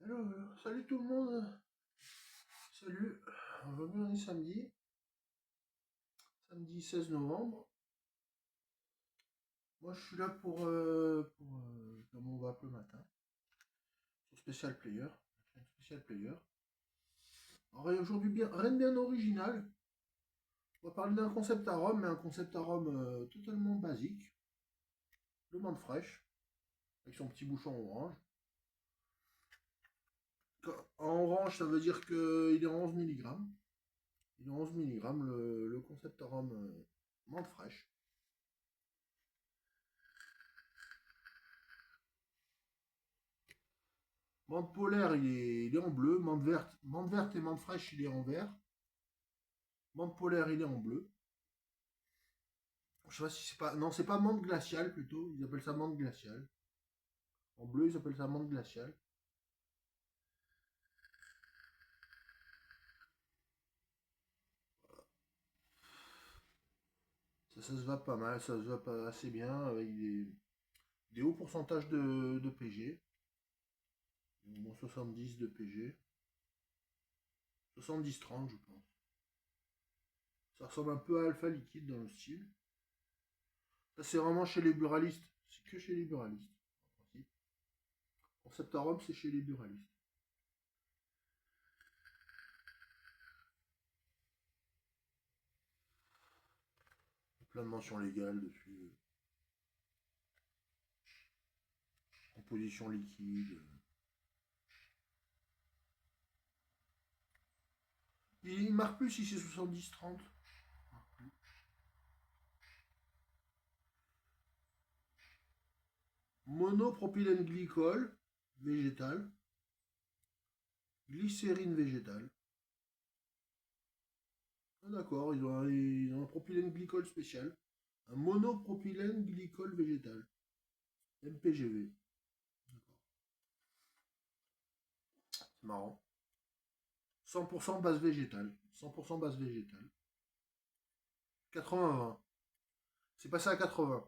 Alors, salut tout le monde. Salut. Aujourd'hui on est samedi 16 novembre. Moi je suis là comme on va le matin, sur Special Player. Special Player. Alors aujourd'hui rien de bien original. On va parler d'un concept arôme, mais un concept arôme totalement basique. Le menthe fraîche, avec son petit bouchon orange. En orange, ça veut dire qu'il est en 11 milligrammes. Il est en 11 milligrammes le concept arôme menthe fraîche. Menthe polaire, il est en bleu. Menthe verte et menthe fraîche, il est en vert. Menthe polaire, il est en bleu. Je sais pas si c'est pas. Non, c'est pas menthe glaciale plutôt. Ils appellent ça menthe glaciale. En bleu, ils appellent ça menthe glaciale. Ça se va pas mal, ça se va pas assez bien avec des hauts pourcentages de PG. Au moins 70 de PG. 70-30, je pense. Ça ressemble un peu à Alpha Liquide dans le style. Ça, c'est vraiment chez les buralistes. C'est que chez les buralistes, en principe. Concept arôme, c'est chez les buralistes. Plein de mentions légales dessus. Composition liquide. Il marque plus si c'est 70-30. Monopropylène glycol végétal. Glycérine végétale. Ah, d'accord, ils ont un propylène glycol spécial. Un monopropylène glycol végétal. MPGV. D'accord. C'est marrant. 100% base végétale. 100% base végétale. 80-20. C'est passé à 80.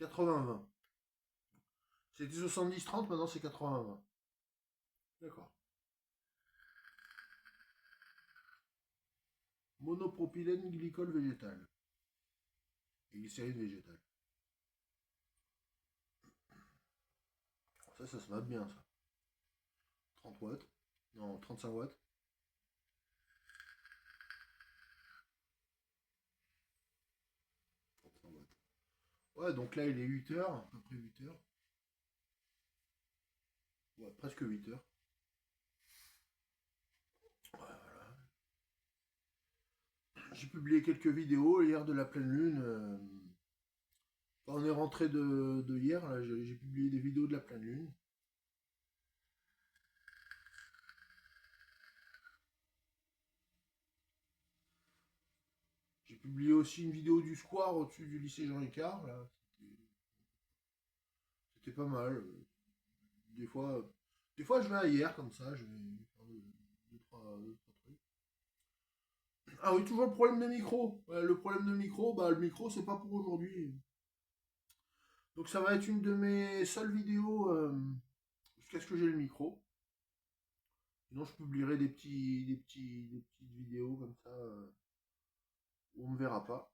80-20. C'était 70-30, maintenant c'est 80-20. D'accord. Monopropylène glycol végétal. Et glycérine végétale. Ça se va bien, ça. 30 watts. Non, 35 watts. 35 watts. Ouais, donc là, il est 8 heures, à peu près 8 heures. Ouais, presque 8 heures. Ouais, voilà. J'ai publié quelques vidéos hier de la pleine lune. Quand on est rentré de hier, là, j'ai publié des vidéos de la pleine lune. J'ai publié aussi une vidéo du square au-dessus du lycée Jean Ricard. Là. C'était pas mal. Des fois, des fois, je vais à hier comme ça. Je vais faire deux, trois trucs. Ah oui, toujours le problème de micro. Ouais, le problème de micro, bah le micro, c'est pas pour aujourd'hui. Donc ça va être une de mes seules vidéos jusqu'à ce que j'ai le micro. Sinon, je publierai des petites vidéos comme ça où on me verra pas.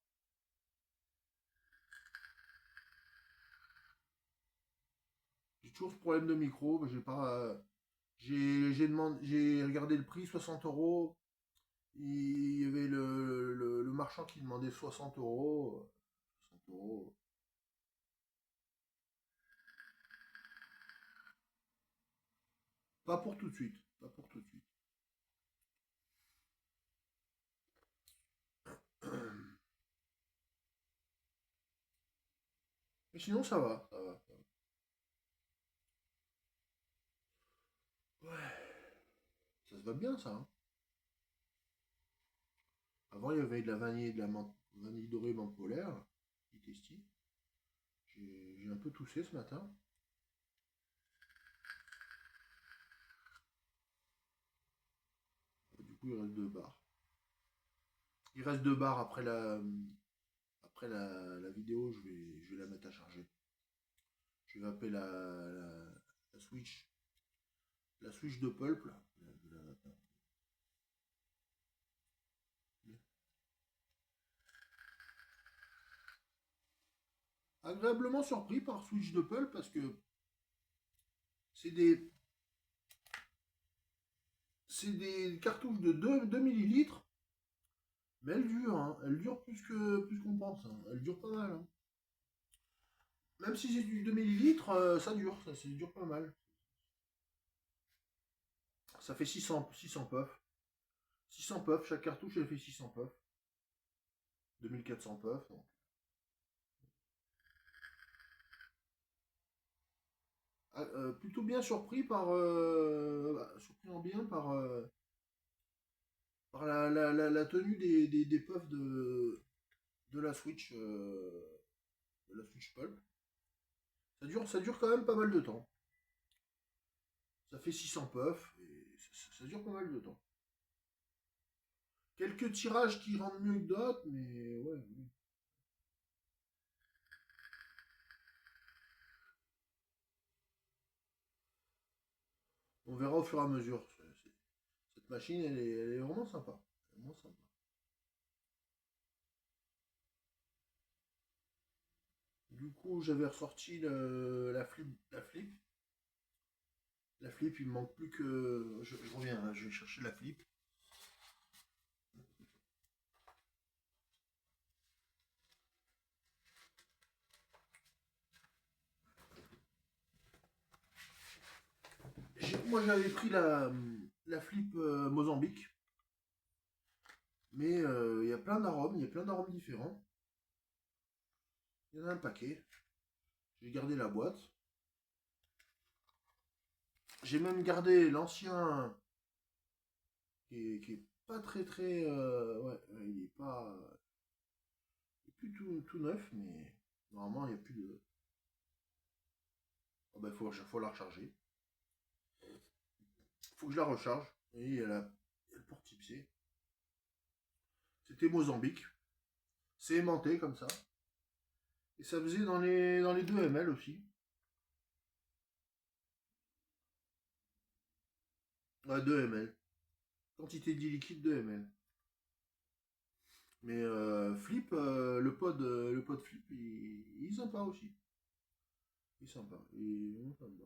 J'ai toujours ce problème de micro. J'ai pas. J'ai regardé le prix, 60 euros. Il y avait le marchand qui demandait 60 euros. 60 euros. Pas pour tout de suite. Pas pour tout de suite. Mais sinon, ça va. Ça va. Ouais. Ça se va bien, ça. Hein. Avant, il y avait de la vanille et de la menthe, vanille dorée menthe polaire. Qui testi. J'ai un peu toussé ce matin. Du coup, il reste deux barres. Il reste deux barres après la vidéo. Je vais la mettre à charger. Je vais appeler la Switch. la switch de pulp, là. Agréablement surpris par switch de pulp parce que c'est des, c'est des cartouches de 2 millilitres, mais elles durent, hein. Elles durent plus qu'on pense, hein. Elles durent pas mal, hein. Même si c'est du 2 millilitres, ça dure pas mal. Ça fait 600 puffs. 600 puffs, chaque cartouche elle fait 600 puffs. 2400 puffs. Donc. Ah, plutôt bien surpris surpris en bien par la tenue des puffs de la Switch, de la Switch Pulp. Ça dure quand même pas mal de temps. Ça fait 600 puffs et ça dure pas mal de temps. Quelques tirages qui rendent mieux que d'autres, mais ouais. Oui. On verra au fur et à mesure. Cette machine, elle est vraiment sympa. Elle est vraiment sympa. Du coup, j'avais ressorti la flip. La flip, il me manque plus que. Je reviens, hein, je vais chercher la flip. Moi, j'avais pris la flip Mozambique. Mais il y a plein d'arômes, il y a plein d'arômes différents. Il y en a un paquet. J'ai gardé la boîte. J'ai même gardé l'ancien qui est pas très. Ouais, il est pas. Il est plus tout neuf, mais normalement, il n'y a plus de. Oh, bah, faut la recharger. Faut que je la recharge. Et il y a le port type C. C'était Mozambique. C'est aimanté comme ça. Et ça faisait dans les 2 ml aussi. Ouais, 2 ml. Quantité de liquide 2 ml. Mais Flip, le pod Flip, il est sympa aussi. Il est sympa. Il est vraiment sympa.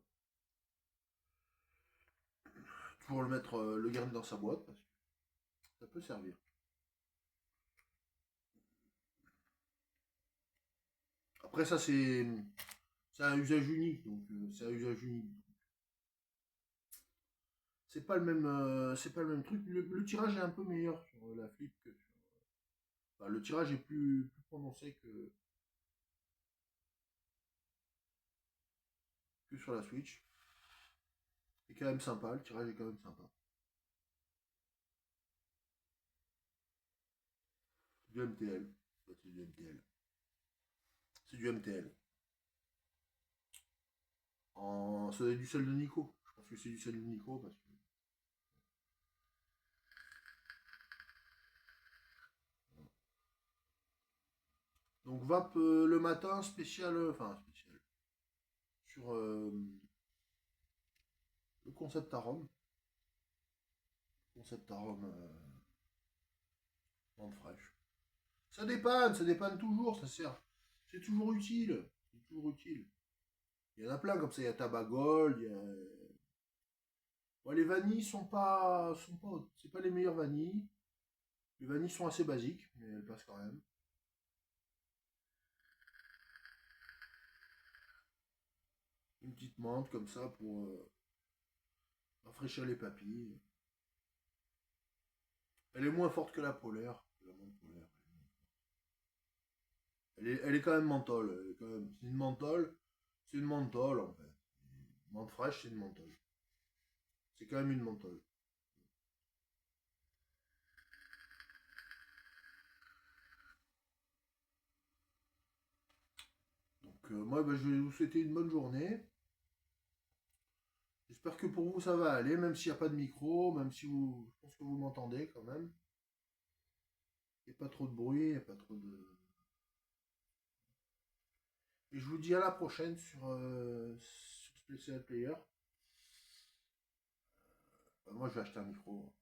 Toujours le garder dans sa boîte parce que ça peut servir. Après ça c'est un usage unique, donc c'est un usage unique. C'est pas le même truc. Le tirage est un peu meilleur sur la Flip que sur. Enfin, le tirage est plus prononcé que sur la Switch. C'est quand même sympa, le tirage est quand même sympa. Du MTL. Ouais, c'est du MTL. C'est du MTL. C'est du sel de Nico. Je pense que c'est du sel de Nico parce que. Donc vape le matin, spécial. Enfin, spécial. Sur le concept arôme. Concept arôme menthe fraîche. Ça dépanne toujours, ça sert. C'est toujours utile. C'est toujours utile. Il y en a plein comme ça, il y a Tabac Gold, il y a. Bon, les vanilles c'est pas les meilleures vanilles. Les vanilles sont assez basiques, mais elles passent quand même. Une petite menthe comme ça pour rafraîchir les papilles. Elle est moins forte que la polaire. La menthe polaire. Elle est quand même menthol. C'est une menthol en fait. Menthe fraîche, c'est une menthol. C'est quand même une menthol. Donc moi, bah, je vais vous souhaiter une bonne journée. J'espère que pour vous ça va aller, même s'il n'y a pas de micro, même si vous, je pense que vous m'entendez quand même. Il n'y a pas trop de bruit, il n'y a pas trop de. Et je vous dis à la prochaine sur Special Player. moi, je vais acheter un micro.